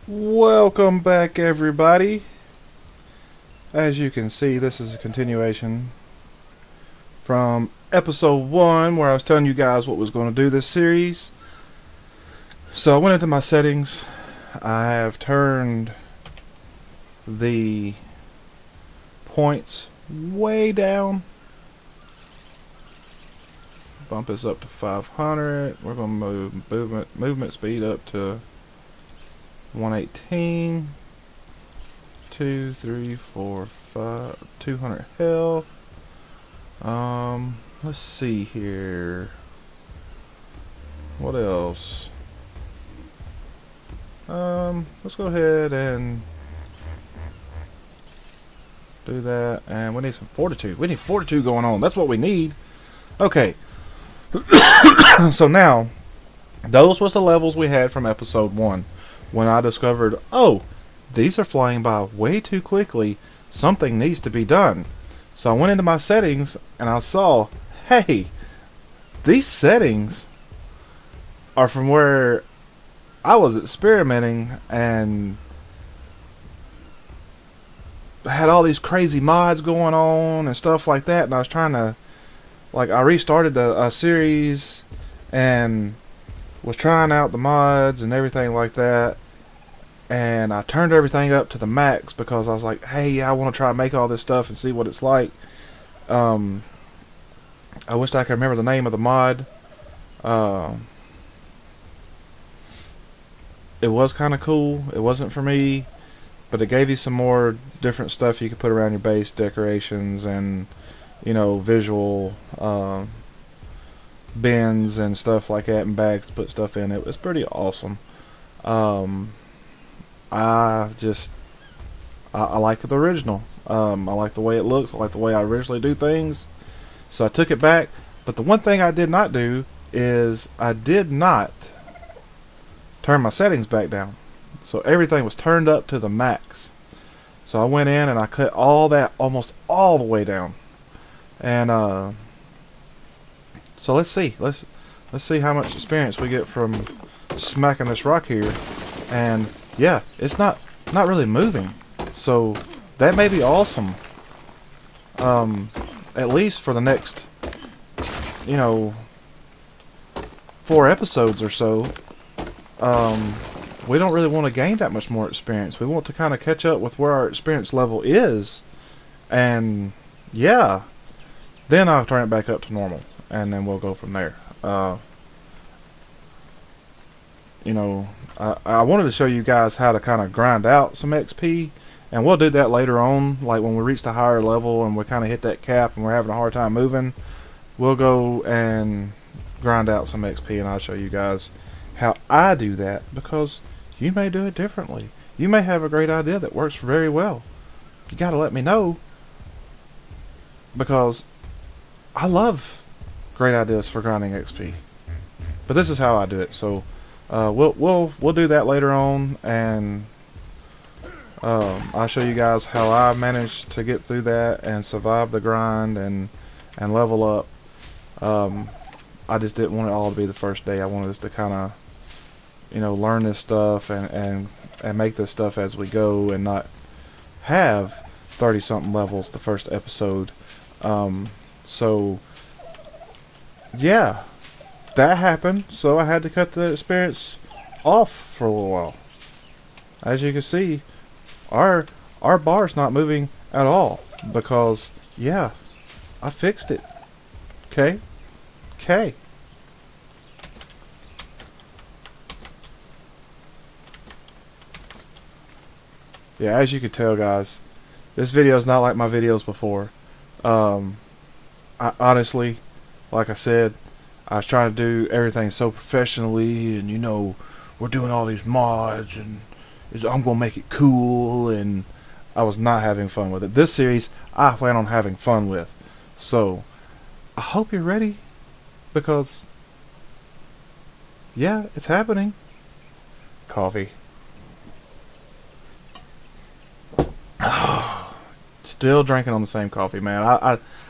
Welcome back, everybody. As you can see, this is a continuation from episode 1, where I was telling you guys what was going to do this series. So I went into my settings. I have turned the points way down. Bump this up to 500. We're going to move movement speed up to 118. 2, 3, 4, 5, 200 health. Let's see here. What else? Let's go ahead and do that. And we need some fortitude. We need fortitude going on. That's what we need. Okay. So now, those was the levels we had from episode 1. When I discovered, oh, these are flying by way too quickly. Something needs to be done. So I went into my settings and I saw, hey, these settings are from where I was experimenting and had all these crazy mods going on and stuff like that. And I was trying to, I restarted a series and was trying out the mods and everything like that. And I turned everything up to the max because I was like, hey, I want to try and make all this stuff and see what it's like. I wished I could remember the name of the mod. It was kind of cool. It wasn't for me, but it gave you some more different stuff you could put around your base, decorations, and, visual bins and stuff like that, and bags to put stuff in. It was pretty awesome. I like the original. I like the way it looks. I like the way I originally do things. So I took it back. But the one thing I did not do is I did not turn my settings back down. So everything was turned up to the max. So I went in and I cut all that almost all the way down. And so let's see. Let's see how much experience we get from smacking this rock here. And yeah, it's not really moving. So that may be awesome. At least for the next, 4 episodes or so. We don't really want to gain that much more experience. We want to kind of catch up with where our experience level is. And yeah, then I'll turn it back up to normal. And then we'll go from there. I wanted to show you guys how to kind of grind out some XP, and we'll do that later on, like when we reach the higher level and we kind of hit that cap and we're having a hard time moving. We'll go and grind out some XP, and I'll show you guys how I do that, because you may do it differently. You may have a great idea that works very well. You gotta let me know, because I love great ideas for grinding XP. But this is how I do it. So we'll do that later on, and I'll show you guys how I managed to get through that and survive the grind and level up. I just didn't want it all to be the first day. I wanted us to kind of learn this stuff and make this stuff as we go, and not have 30 something levels the first episode. So yeah, that happened, so I had to cut the experience off for a little while. As you can see, our bar's not moving at all, because yeah, I fixed it. Okay. Yeah, as you can tell, guys, this video is not like my videos before. I honestly, like I said, I was trying to do everything so professionally, and we're doing all these mods, and I'm gonna make it cool, and I was not having fun with it. This series, I plan on having fun with. So I hope you're ready, because yeah, it's happening. Coffee. Still drinking on the same coffee, man.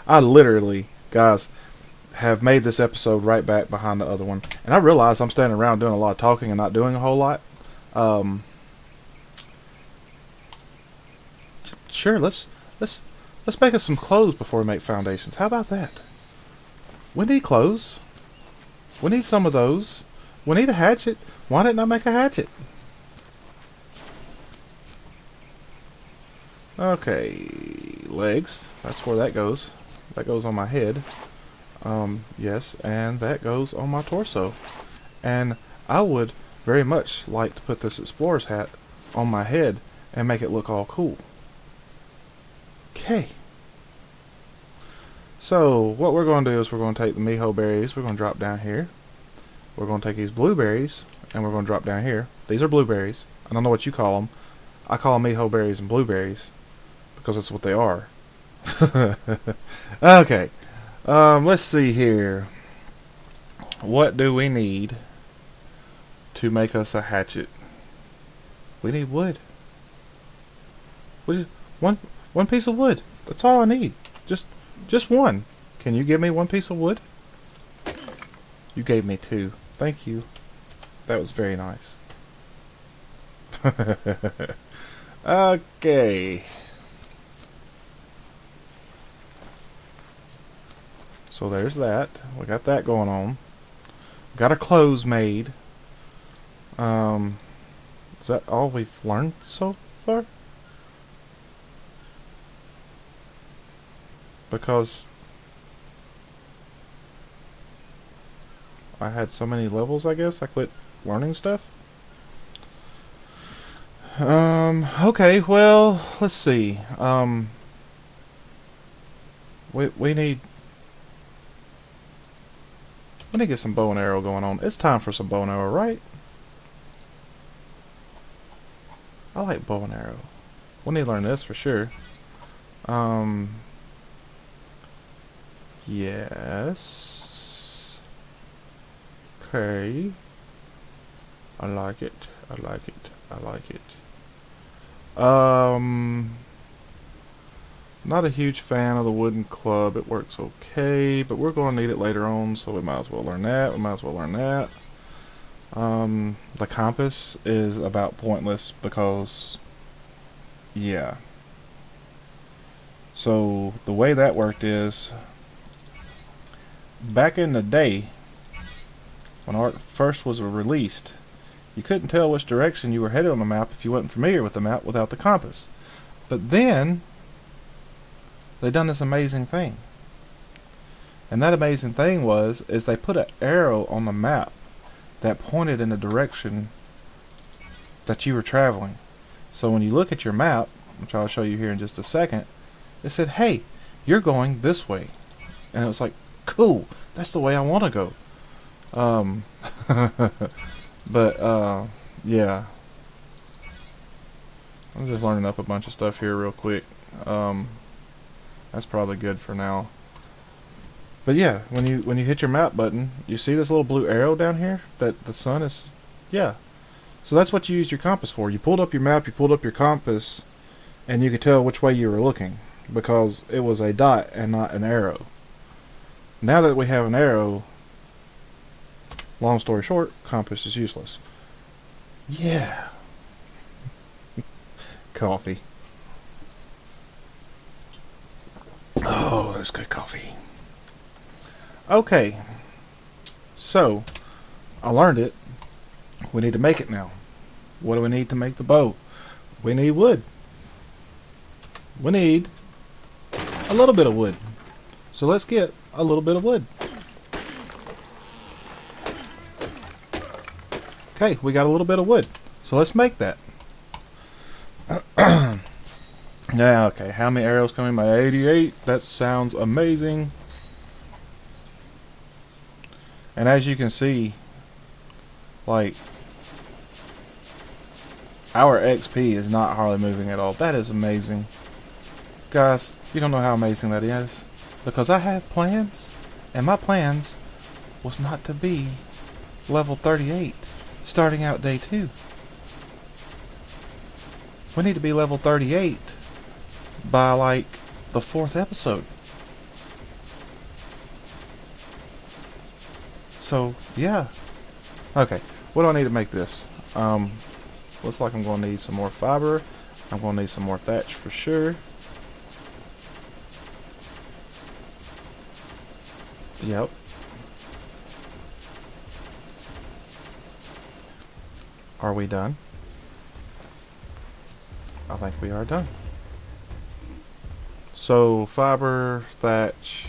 I literally, guys, have made this episode right back behind the other one. And I realize I'm standing around doing a lot of talking and not doing a whole lot. Sure, let's make us some clothes before we make foundations. How about that? We need clothes. We need some of those. We need a hatchet. Why didn't I make a hatchet? Okay, legs. That's where that goes. That goes on my head. Yes, and that goes on my torso. And I would very much like to put this explorer's hat on my head and make it look all cool. Okay. So, what we're going to do is we're going to take the miho berries, we're going to drop down here. We're going to take these blueberries, and we're going to drop down here. These are blueberries. I don't know what you call them. I call them miho berries and blueberries, because that's what they are. Okay. Let's see here. What do we need to make us a hatchet? We need wood. One piece of wood. That's all I need. Just one. Can you give me one piece of wood? You gave me two. Thank you. That was very nice. Okay. So there's that. We got that going on. Got our clothes made. Is that all we've learned so far? Because I had so many levels, I guess, I quit learning stuff. Okay, well, let's see. We need to get some bow and arrow going on. It's time for some bow and arrow, right? I like bow and arrow. We need to learn this for sure. Yes. Okay. I like it. I like it. I like it. Not a huge fan of the wooden club. It works okay, but we're going to need it later on, so we might as well learn that. We might as well learn that. The compass is about pointless because, yeah. So the way that worked is, back in the day, when Ark first was released, you couldn't tell which direction you were headed on the map if you wasn't familiar with the map without the compass. But then they done this amazing thing. And that amazing thing is they put an arrow on the map that pointed in the direction that you were traveling. So when you look at your map, which I'll show you here in just a second, it said, hey, you're going this way. And it was like, cool, that's the way I want to go. But, yeah. I'm just learning up a bunch of stuff here real quick. That's probably good for now. But yeah, when you hit your map button, you see this little blue arrow down here that the sun is, yeah. So that's what you used your compass for. You pulled up your map, you pulled up your compass, and you could tell which way you were looking because it was a dot and not an arrow. Now that we have an arrow, long story short, compass is useless. Yeah. Coffee. Oh, that's good coffee. Okay. So, I learned it. We need to make it now. What do we need to make the bow? We need wood. We need a little bit of wood. So let's get a little bit of wood. Okay, we got a little bit of wood. So let's make that. Yeah, okay. How many arrows coming? My 88. That sounds amazing. And as you can see, like, our XP is not hardly moving at all. That is amazing. Guys, you don't know how amazing that is. Because I have plans, and my plans was not to be level 38 starting out day 2. We need to be level 38 by like the 4th episode. So, yeah. Okay, what do I need to make this? Looks like I'm going to need some more fiber. I'm gonna need some more thatch for sure. Yep. Are we done? I think we are done. So fiber, thatch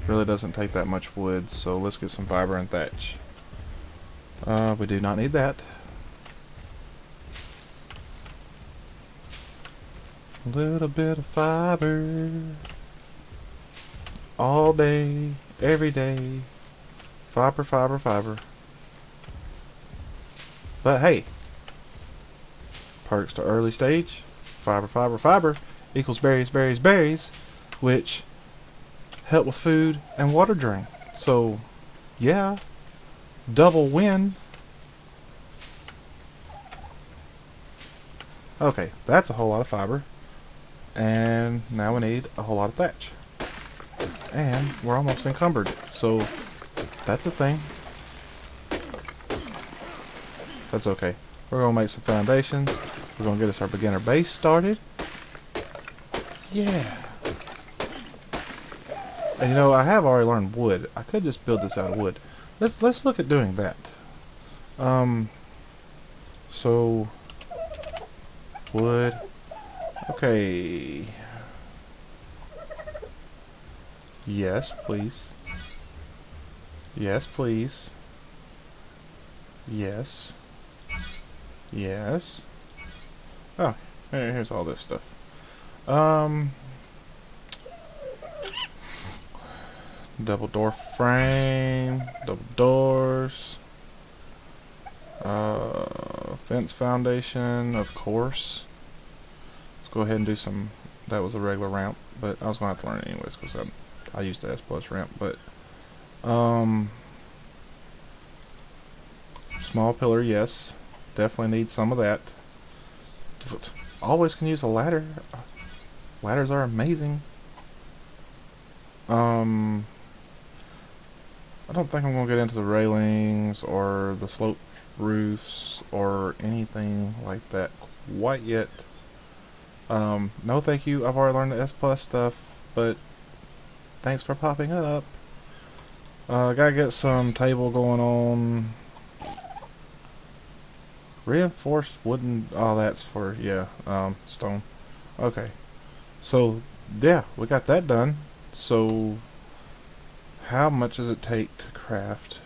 really doesn't take that much wood, so let's get some fiber and thatch. We do not need that. A little bit of fiber all day, every day. Fiber, fiber, fiber. But hey, perks to early stage. Fiber, fiber, fiber equals berries, berries, berries, which help with food and water drain. So, yeah, double win. Okay, that's a whole lot of fiber. And now we need a whole lot of thatch. And we're almost encumbered. So, that's a thing. That's okay. We're going to make some foundations. We're going to get us our beginner base started. Yeah. And you know, I have already learned wood. I could just build this out of wood. Let's look at doing that. So wood. Okay. Yes, please. Yes, please. Yes. Yes. Oh, here's all this stuff. Double door frame, double doors, fence foundation, of course. Let's go ahead and do some. That was a regular ramp, but I was gonna have to learn it anyways because I used the S plus ramp. But small pillar, yes, definitely need some of that. Always can use a ladder. Ladders are amazing. I don't think I'm going to get into the railings or the slope roofs or anything like that quite yet. No thank you, I've already learned the S plus stuff, but thanks for popping up. Gotta get some table going on. Reinforced wooden, oh that's for, yeah, stone. Okay, so yeah, we got that done. So how much does it take to craft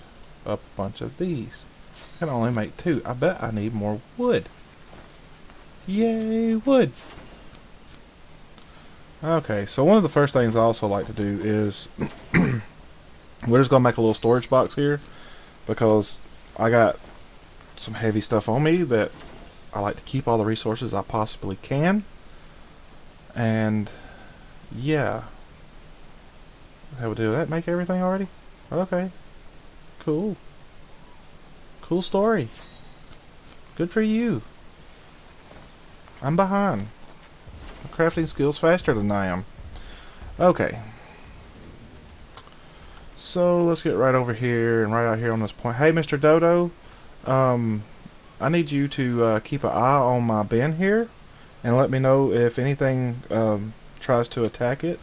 up a bunch of these? I can only make 2. I bet I need more wood. Yay, wood! Okay, so one of the first things I also like to do is we're just going to make a little storage box here because I got some heavy stuff on me that I like to keep all the resources I possibly can. And yeah. How would that make everything already? Okay. Cool. Cool story. Good for you. I'm behind. My crafting skill's faster than I am. Okay. So let's get right over here and right out here on this point. Hey, Mr. Dodo. I need you to keep an eye on my bin here and let me know if anything tries to attack it.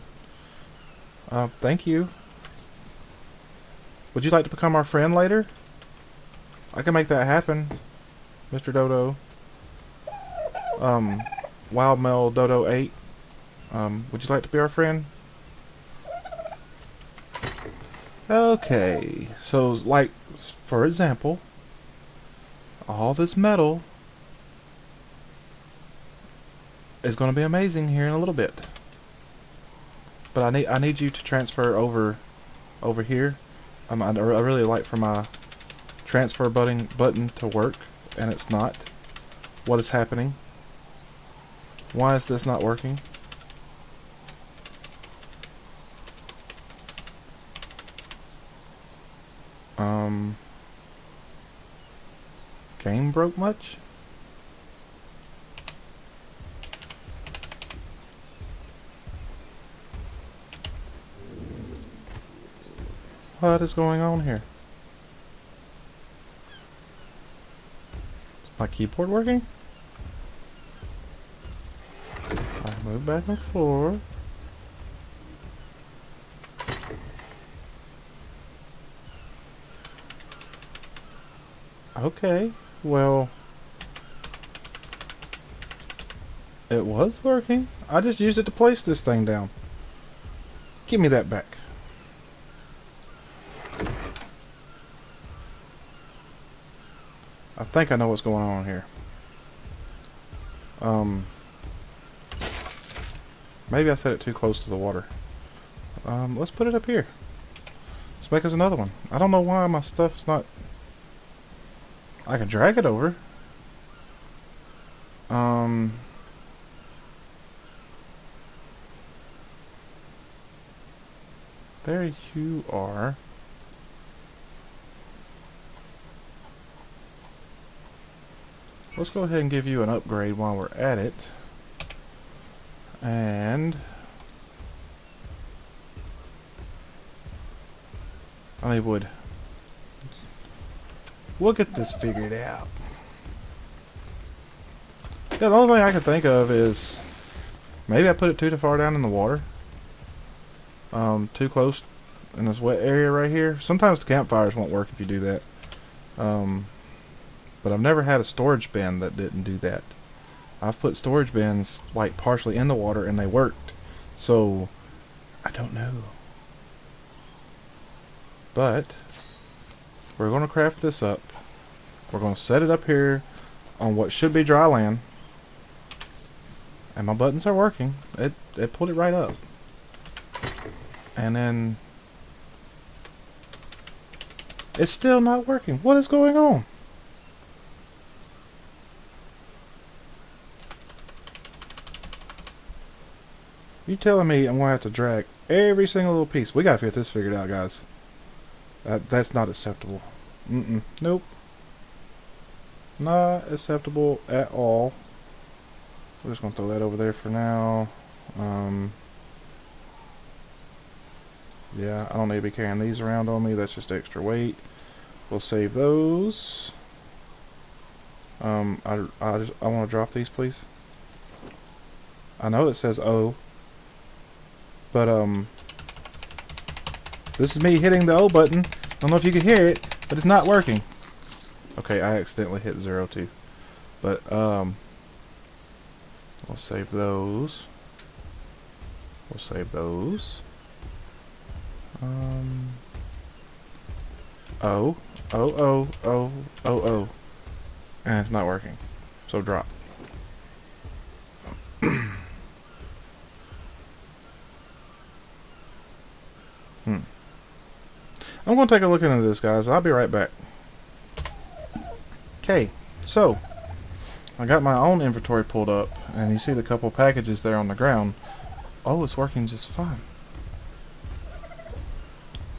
Thank you. Would you like to become our friend later? I can make that happen, Mr. Dodo. Wild Mel Dodo 8. Would you like to be our friend? Okay, so like, for example, all this metal is going to be amazing here in a little bit. But I need you to transfer over here. I really like for my transfer button to work, and it's not. What is happening? Why is this not working? Game broke much? What is going on here? Is my keyboard working? Move back and forth. Okay, well, it was working. I just used it to place this thing down. Give me that back. I think I know what's going on here. Maybe I set it too close to the water. Let's put it up here. Let's make us another one. I don't know why my stuff's not... I can drag it over. There you are. Let's go ahead and give you an upgrade while we're at it. And I would. We'll get this figured out. Yeah, the only thing I can think of is maybe I put it too far down in the water. Too close in this wet area right here. Sometimes the campfires won't work if you do that. But I've never had a storage bin that didn't do that. I've put storage bins like partially in the water and they worked. So I don't know. But we're going to craft this up. We're going to set it up here on what should be dry land. And my buttons are working. It pulled it right up. And then it's still not working. What is going on? You telling me I'm going to have to drag every single little piece? We got to get this figured out, guys. That's not acceptable. Nope. Not acceptable at all. We're just going to throw that over there for now. Yeah, I don't need to be carrying these around on me. That's just extra weight. We'll save those. I want to drop these, please. I know it says O. But, this is me hitting the O button. I don't know if you can hear it, but it's not working. Okay, I accidentally hit 0 too. But, we'll save those. We'll save those. O. And it's not working. So drop. I'm going to take a look into this, guys. I'll be right back. Okay, so I got my own inventory pulled up, and you see the couple packages there on the ground. Oh, it's working just fine.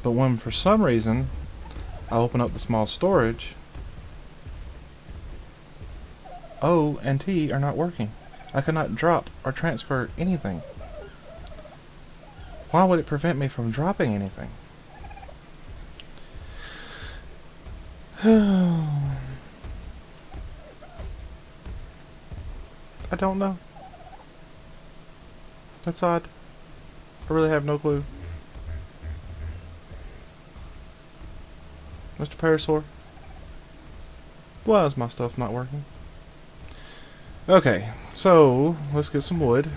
But when for some reason I open up the small storage, O and T are not working. I cannot drop or transfer anything. Why would it prevent me from dropping anything? I don't know. That's odd. I really have no clue. Mr. Parasaur? Why is my stuff not working? Okay, so let's get some wood.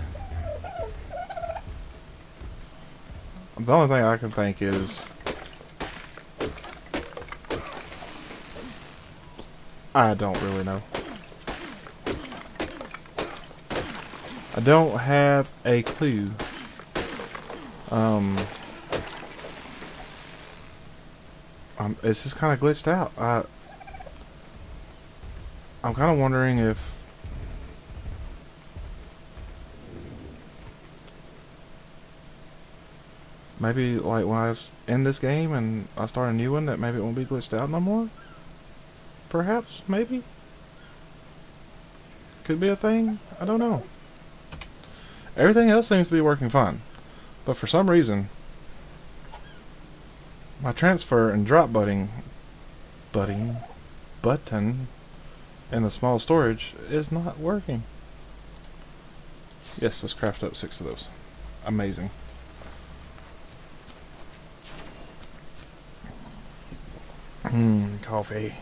The only thing I can think is I don't really know. I don't have a clue. It's just kind of glitched out. I'm kind of wondering if maybe like when I end this game and I start a new one, that maybe it won't be glitched out no more. Perhaps, maybe. Could be a thing. I don't know. Everything else seems to be working fine, but for some reason, my transfer and drop button in the small storage is not working. Yes, let's craft up 6 of those. Amazing. Coffee.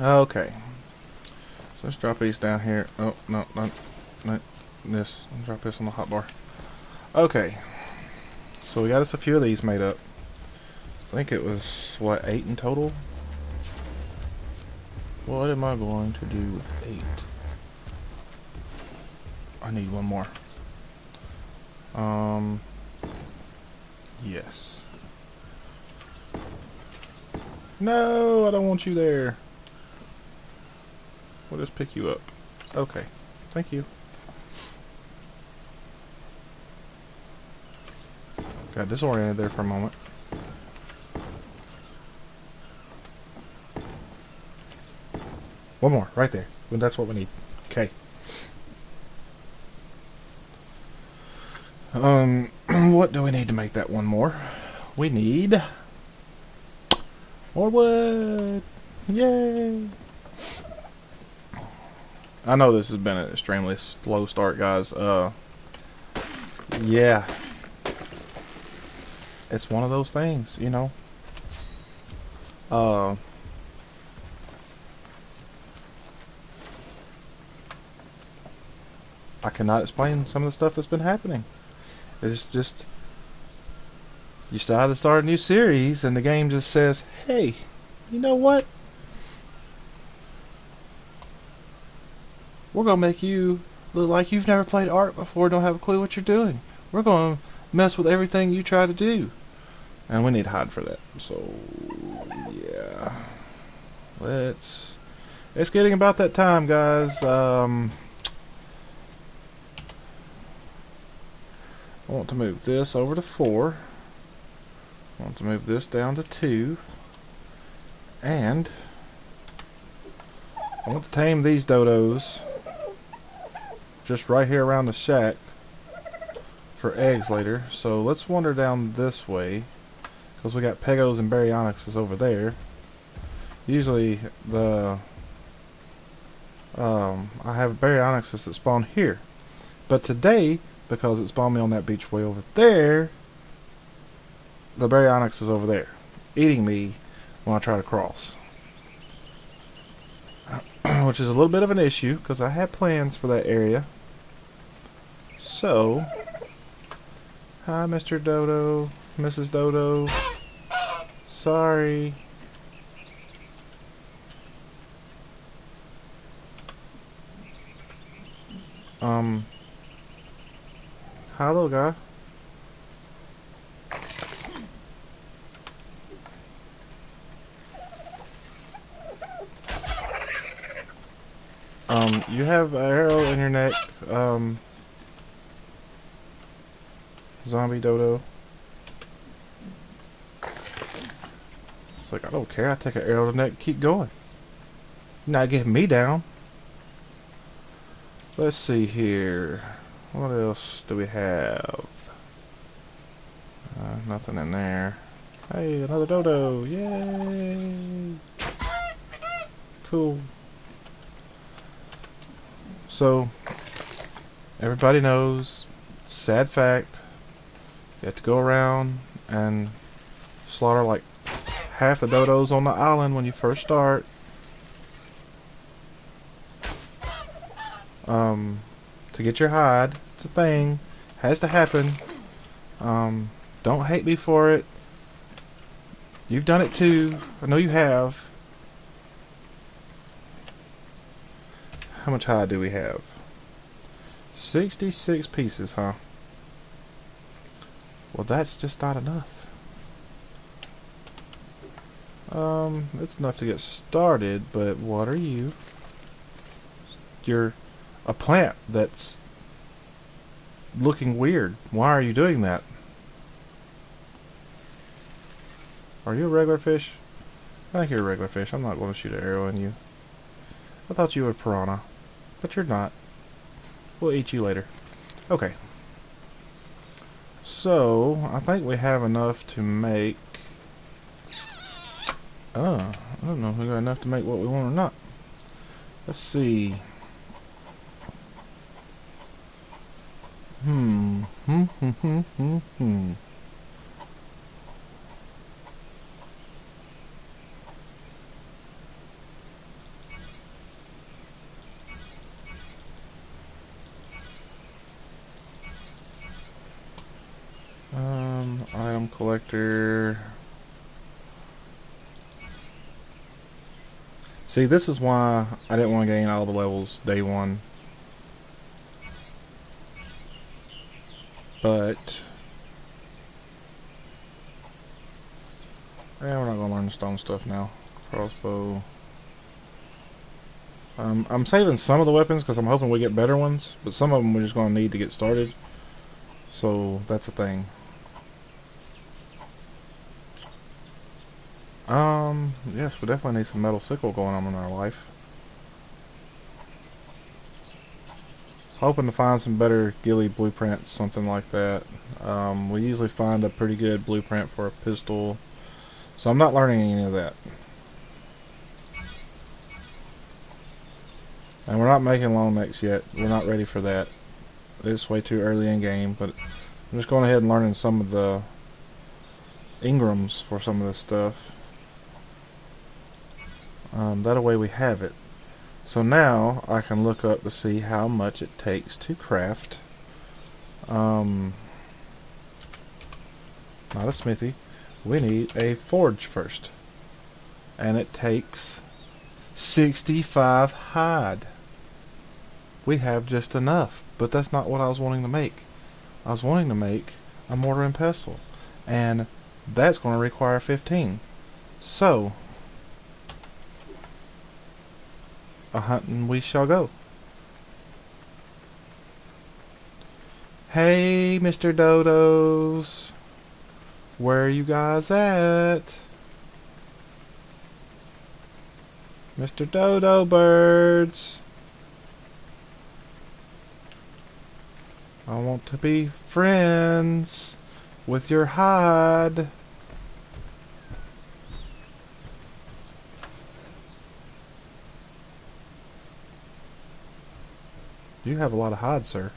Okay. So let's drop these down here. Oh, no, not this. I'll drop this on the hotbar. Okay. So we got us a few of these made up. I think it was, what, 8 in total? What am I going to do with 8? I need one more. Yes. No, I don't want you there. We'll just pick you up. Okay. Thank you. Got disoriented there for a moment. One more, right there. Well, that's what we need. Okay. What do we need to make that one more? We need more wood. Yay! I know this has been an extremely slow start, guys. Yeah. It's one of those things, you know. I cannot explain some of the stuff that's been happening. It's just, you decide to start a new series and the game just says, hey, you know what? We're going to make you look like you've never played Ark before, don't have a clue what you're doing. We're going to mess with everything you try to do. And we need hide for that. So, yeah. It's getting about that time, guys. I want to move this over to 4. I want to move this down to 2. And I want to tame these dodos just right here around the shack for eggs later. So let's wander down this way, because we got Pegos and Baryonyxes over there. Usually the I have Baryonyxes that spawn here, but today, because it spawned me on that beach way over there, the Baryonyx is over there, eating me when I try to cross. Which is a little bit of an issue, because I had plans for that area. So, hi Mr. Dodo, Mrs. Dodo. Sorry. Hi little guy. You have an arrow in your neck, zombie dodo. It's like, I don't care, I take an arrow to the neck and keep going. You're not getting me down. Let's see here. What else do we have? Nothing in there. Hey, another dodo. Yay! Cool. So, everybody knows, sad fact, you have to go around and slaughter like half the dodos on the island when you first start. To get your hide. It's a thing. Has to happen. Don't hate me for it. You've done it too. I know you have. How much hide do we have? 66 pieces, huh? Well, that's just not enough. It's enough to get started, but what are you? You're a plant that's looking weird. Why are you doing that? Are you a regular fish? I think you're a regular fish. I'm not going to shoot an arrow in you. I thought you were a piranha, but you're not. We'll eat you later. Okay. So, I think we have enough to make... I don't know if we got enough to make what we want or not. Let's see. Hmm. Hmm. Hmm. Hmm. Hmm. Hmm. Item collector. See, this is why I didn't want to gain all the levels day one. But yeah, we're not gonna learn the stone stuff now. Crossbow. I'm saving some of the weapons because I'm hoping we get better ones, but some of them we're just gonna need to get started. So that's a thing. Yes, we definitely need some metal sickle going on in our life. Hoping to find some better ghillie blueprints, something like that. We usually find a pretty good blueprint for a pistol, so I'm not learning any of that. And we're not making long necks yet. We're not ready for that. It's way too early in game, but I'm just going ahead and learning some of the Ingrams for some of this stuff. That way we have it. So now I can look up to see how much it takes to craft. Not a smithy. We need a forge first. And it takes 65 hide. We have just enough, but that's not what I was wanting to make. I was wanting to make a mortar and pestle, and that's going to require 15. So, a hunting we shall go. Hey, Mr. Dodos, where are you guys at? Mr. Dodo birds. I want to be friends with your hide. You have a lot of hide, sir.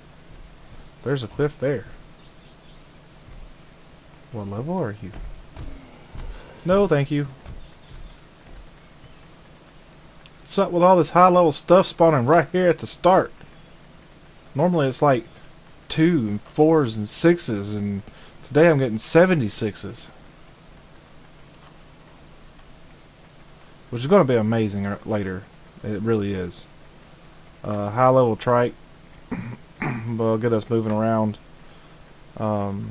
There's a cliff there. What level are you? No, thank you. What's up with all this high level stuff spawning right here at the start? Normally it's like 2 and 4s and 6s, and today I'm getting 76s. Which is going to be amazing later. It really is. High level trike will get us moving around. We'll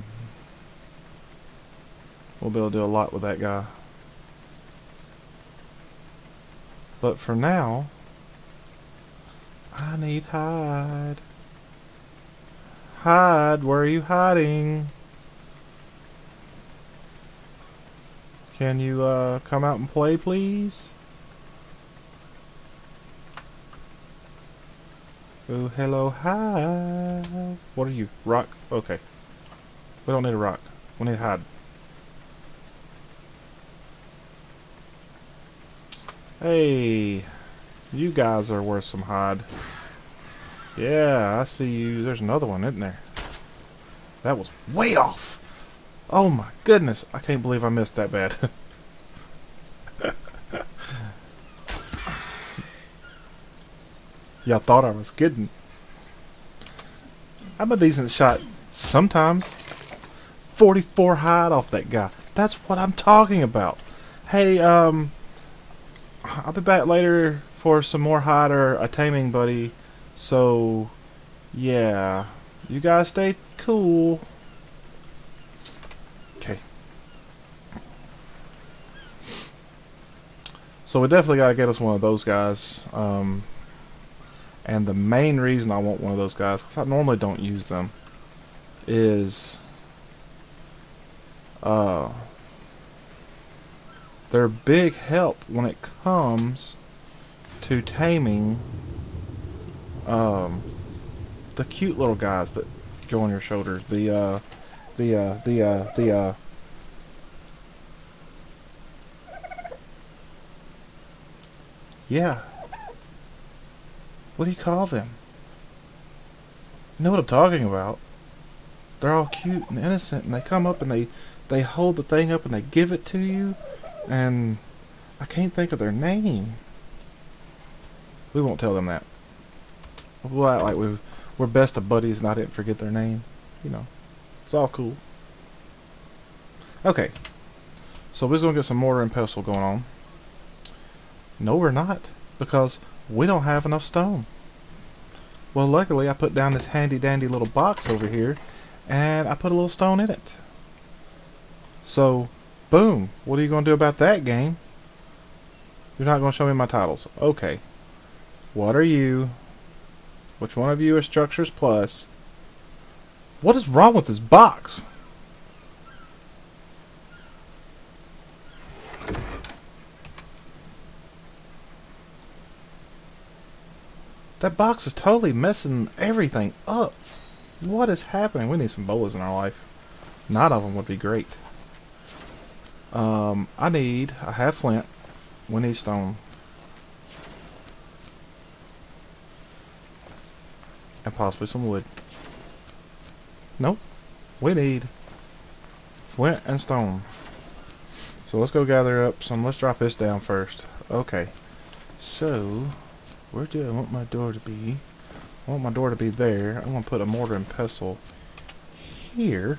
be able to do a lot with that guy. But for now, I need hide. Hide, where are you hiding? Can you come out and play, please? Oh, hello, hi. What are you? Rock? Okay. We don't need a rock. We need hide. Hey, you guys are worth some hide. Yeah, I see you. There's another one, isn't there? That was way off. Oh my goodness. I can't believe I missed that bad. Y'all thought I was kidding. I'm a decent shot sometimes. 44 hide off that guy. That's what I'm talking about. Hey, I'll be back later for some more hide or a taming buddy. So, yeah. You guys stay cool. Okay. So we definitely gotta get us one of those guys. And the main reason I want one of those guys, because I normally don't use them, is they're big help when it comes to taming the cute little guys that go on your shoulders. Yeah. What do you call them? You know what I'm talking about. They're all cute and innocent, and they come up and they hold the thing up and they give it to you, and I can't think of their name. We won't tell them that. We'll act like we're best of buddies and I didn't forget their name. You know, it's all cool. Okay, so we're just gonna get some mortar and pestle going on. No, we're not, because we don't have enough stone. Well, luckily I put down this handy dandy little box over here, and I put a little stone in it. So, boom. What are you gonna do about that, game? You're not gonna show me my titles. Okay. What are you? Which one of you is Structures Plus? What is wrong with this box? That box is totally messing everything up. What is happening? We need some bolas in our life. 9 of them would be great. I have flint. We need stone. And possibly some wood. Nope. We need flint and stone. So let's go gather up some. Let's drop this down first. Okay. So, where do I want my door to be? I want my door to be there. I'm going to put a mortar and pestle here.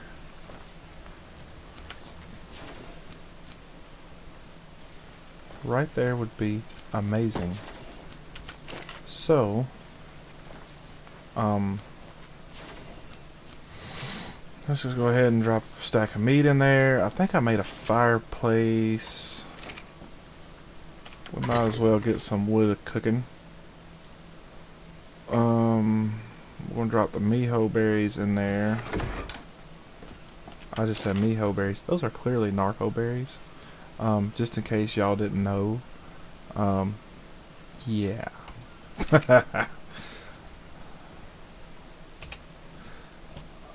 Right there would be amazing. So, let's just go ahead and drop a stack of meat in there. I think I made a fireplace. We might as well get some wood cooking. We're gonna drop the miho berries in there. I just said miho berries. Those are clearly narco berries. Just in case y'all didn't know. Yeah.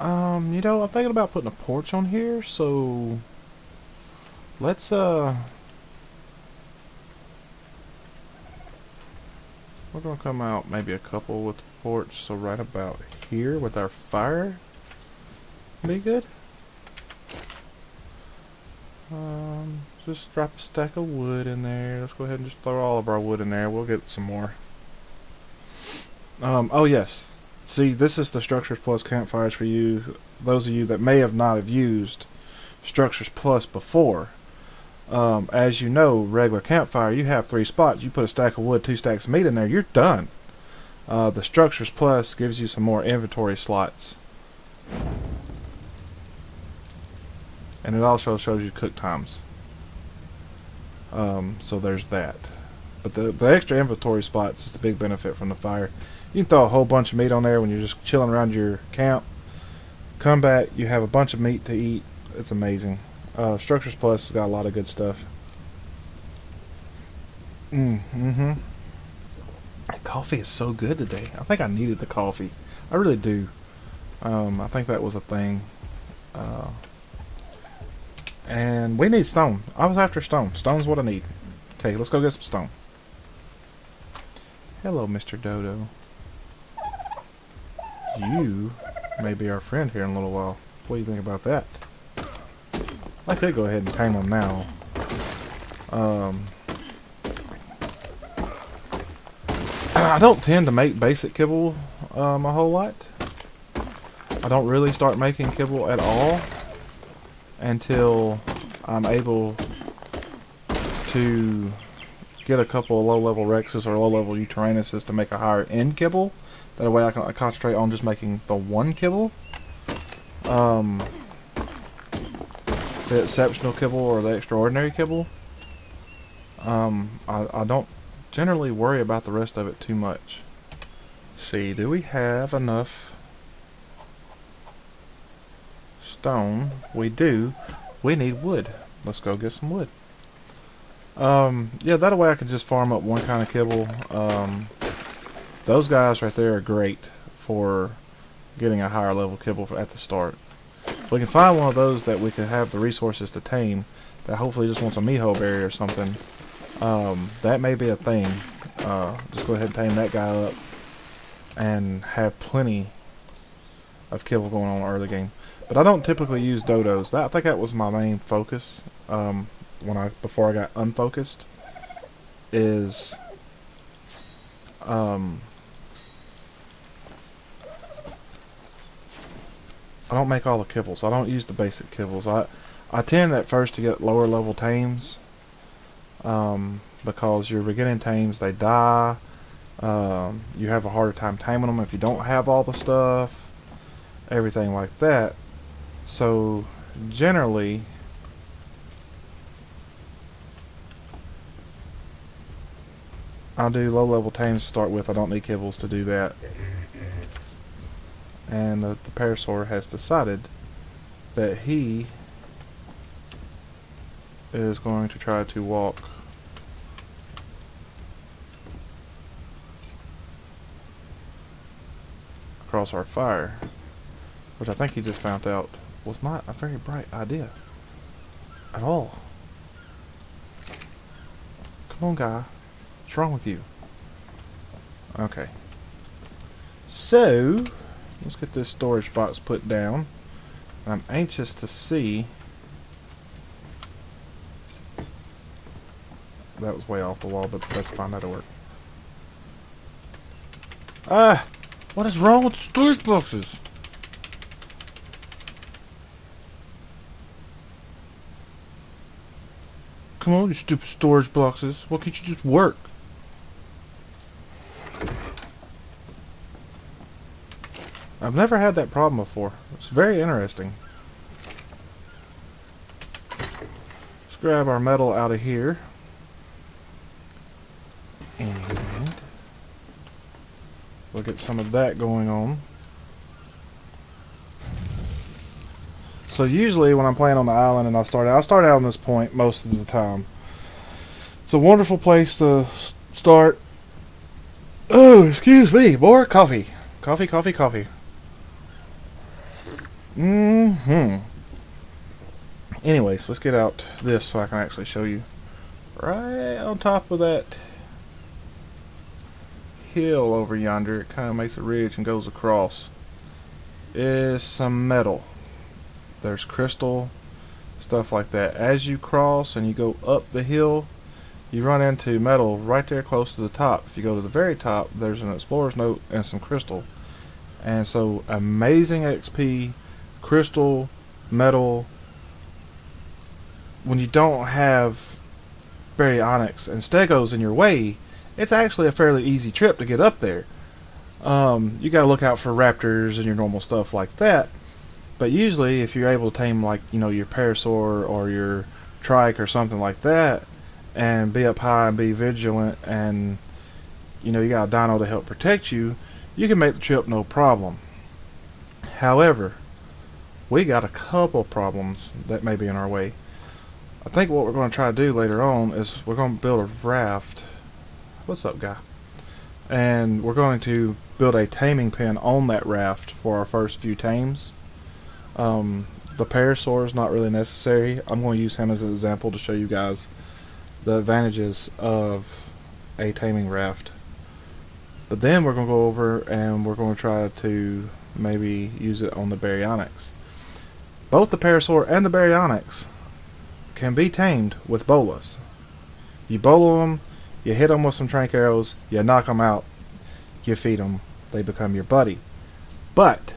You know, I'm thinking about putting a porch on here, so let's we're gonna come out maybe a couple with the porch, so right about here with our fire be good. Just drop a stack of wood in there. Let's go ahead and just throw all of our wood in there. We'll get some more. Oh yes. See, this is the Structures Plus campfires for you. Those of you that may not have used Structures Plus before. As you know, regular campfire, you have 3 spots. You put a stack of wood, 2 stacks of meat in there, you're done. The Structures Plus gives you some more inventory slots. And it also shows you cook times. So there's that. But the extra inventory spots is the big benefit from the fire. You can throw a whole bunch of meat on there when you're just chilling around your camp. Come back, you have a bunch of meat to eat. It's amazing. Structures Plus has got a lot of good stuff. Coffee is so good today. I think I needed the coffee. I really do. I think that was a thing. And we need stone. I was after stone. Stone's what I need. Okay, let's go get some stone. Hello, Mr. Dodo. You may be our friend here in a little while. What do you think about that? I could go ahead and tame him now. I don't tend to make basic kibble a whole lot. I don't really start making kibble at all until I'm able to get a couple of low-level Rexes or low-level Uteranuses to make a higher end kibble. That way I can concentrate on just making the one kibble. The exceptional kibble or the extraordinary kibble. I don't generally worry about the rest of it too much. See, do we have enough stone? We do. We need wood. Let's go get some wood. Yeah, that way I can just farm up one kind of kibble. Those guys right there are great for getting a higher level kibble at the start. If we can find one of those that we can have the resources to tame, that hopefully just wants a miho berry or something, that may be a thing. Just go ahead and tame that guy up and have plenty of kibble going on early game. But I don't typically use dodos. I think that was my main focus before I got unfocused. Is I don't make all the kibbles. I don't use the basic kibbles. I tend at first to get lower level tames because your beginning tames, they die. You have a harder time taming them if you don't have all the stuff, everything like that. So generally, I'll do low level tames to start with. I don't need kibbles to do that. And the Parasaur has decided that he is going to try to walk across our fire, which I think he just found out was not a very bright idea at all. Come on, guy. What's wrong with you? Okay. So, let's get this storage box put down. I'm anxious to see. That was way off the wall, but that's fine. That'll work. Ah! What is wrong with the storage boxes? Come on, you stupid storage boxes. Why can't you just work? I've never had that problem before. It's very interesting. Let's grab our metal out of here. And we'll get some of that going on. So usually when I'm playing on the island and I start out on this point most of the time. It's a wonderful place to start. Oh, excuse me, more coffee. Coffee, coffee, coffee. Anyways, let's get out this so I can actually show you. Right on top of that hill over yonder, it kind of makes a ridge and goes across, is some metal. There's crystal, stuff like that. As you cross and you go up the hill, you run into metal right there close to the top. If you go to the very top, there's an explorer's note and some crystal. And so amazing XP, crystal, metal. When you don't have baryonyx and stegos in your way, it's actually a fairly easy trip to get up there. You gotta look out for raptors and your normal stuff like that. But usually, if you're able to tame, like, you know, your Parasaur or your Trike or something like that, and be up high and be vigilant, and, you know, you got a dino to help protect you, you can make the trip no problem. However, we got a couple problems that may be in our way. I think what we're going to try to do later on is we're going to build a raft. What's up, guy? And we're going to build a taming pen on that raft for our first few tames. The Parasaur is not really necessary. I'm going to use him as an example to show you guys the advantages of a taming raft. But then we're going to go over and we're going to try to maybe use it on the baryonyx. Both the Parasaur and the baryonyx can be tamed with bolas. You bolo them, you hit them with some trank arrows, you knock them out, you feed them, they become your buddy. But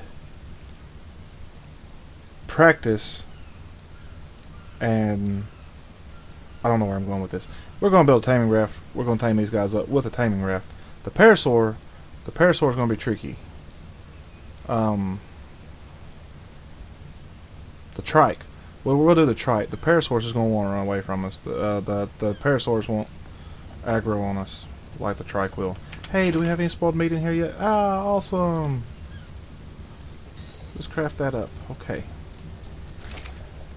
practice, and I don't know where I'm going with this. We're going to build a taming raft. We're going to tame these guys up with a taming raft. The Parasaur is going to be tricky. The Trike. We'll do the Trike. The Parasaur is going to want to run away from us. The Parasaurs won't aggro on us like the Trike will. Hey, do we have any spoiled meat in here yet? Ah, awesome. Let's craft that up. Okay.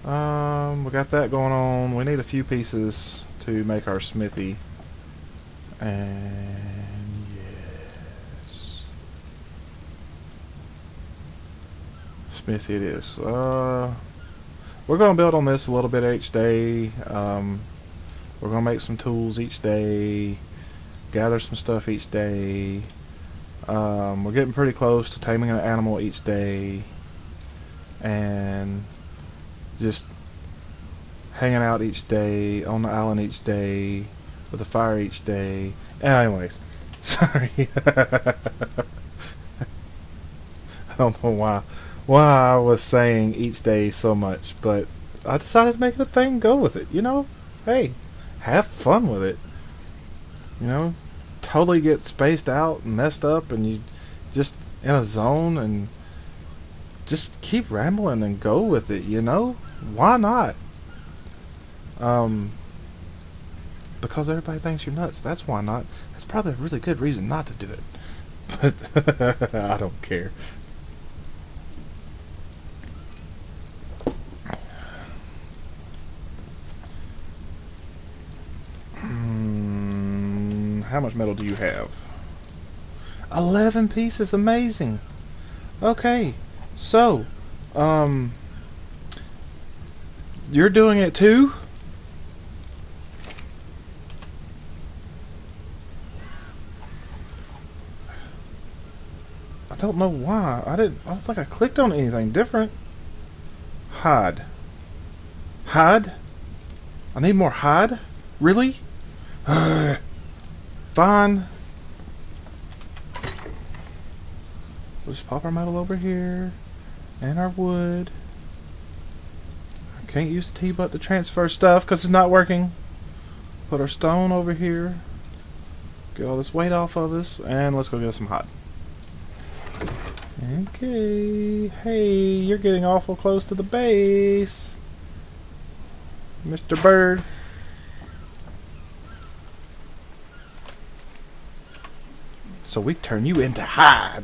We got that going on. We need a few pieces to make our smithy. And yes, smithy it is. We're going to build on this a little bit each day. We're going to make some tools each day, gather some stuff each day, We're getting pretty close to taming an animal each day, and just hanging out each day, on the island each day, with a fire each day. Anyways, sorry. I don't know why I was saying each day so much, but I decided to make it a thing, go with it, you know? Hey, have fun with it. You know? Totally get spaced out and messed up, and you just in a zone, and just keep rambling and go with it, you know? Why not? Because everybody thinks you're nuts. That's why not. That's probably a really good reason not to do it. But I don't care. How much metal do you have? 11 pieces. Amazing. Okay. So, you're doing it too? I don't know why. I don't think I clicked on anything different. Hide. Hide? I need more hide? Really? Fine. We'll just pop our metal over here. And our wood. I can't use the T-button to transfer stuff because it's not working. Put our stone over here. Get all this weight off of us. And let's go get some hide. Okay. Hey, you're getting awful close to the base, Mr. Bird. So we turn you into hide.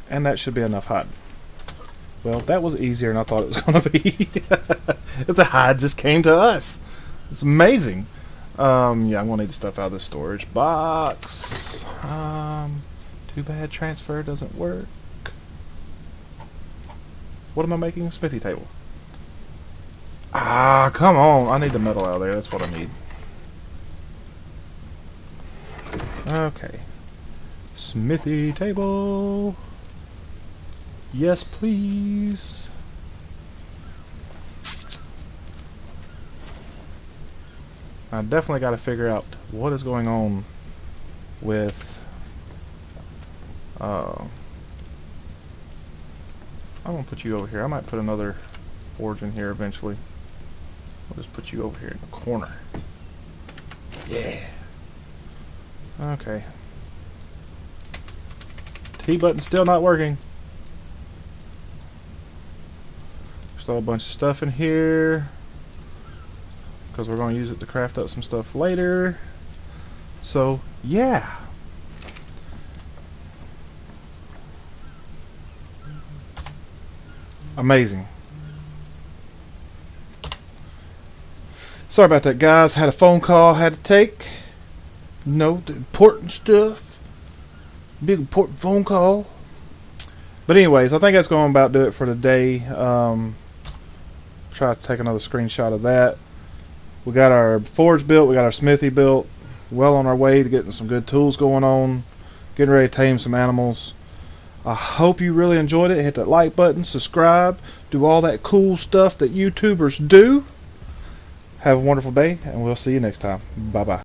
And that should be enough hide. Well, that was easier than I thought it was going to be. The hide just came to us. It's amazing. Yeah, I'm going to need the stuff out of this storage box. Too bad transfer doesn't work. What am I making? Smithy table. Ah, come on. I need the metal out of there. That's what I need. Okay. Smithy table. Yes, please. I definitely got to figure out what is going on with I'm gonna put you over here. I might put another forge in here eventually. I'll just put you over here in the corner. Yeah. Okay. T-button's still not working. Still a bunch of stuff in here because we're going to use it to craft up some stuff later. So, yeah. Amazing. Sorry about that, guys. Had a phone call I had to take. No, the important stuff. Big important phone call. But anyways, I think that's going to about do it for today. Try to take another screenshot of that. We got our forge built. We got our smithy built. Well on our way to getting some good tools going on. Getting ready to tame some animals. I hope you really enjoyed it. Hit that like button, subscribe, do all that cool stuff that YouTubers do. Have a wonderful day, and we'll see you next time. Bye-bye.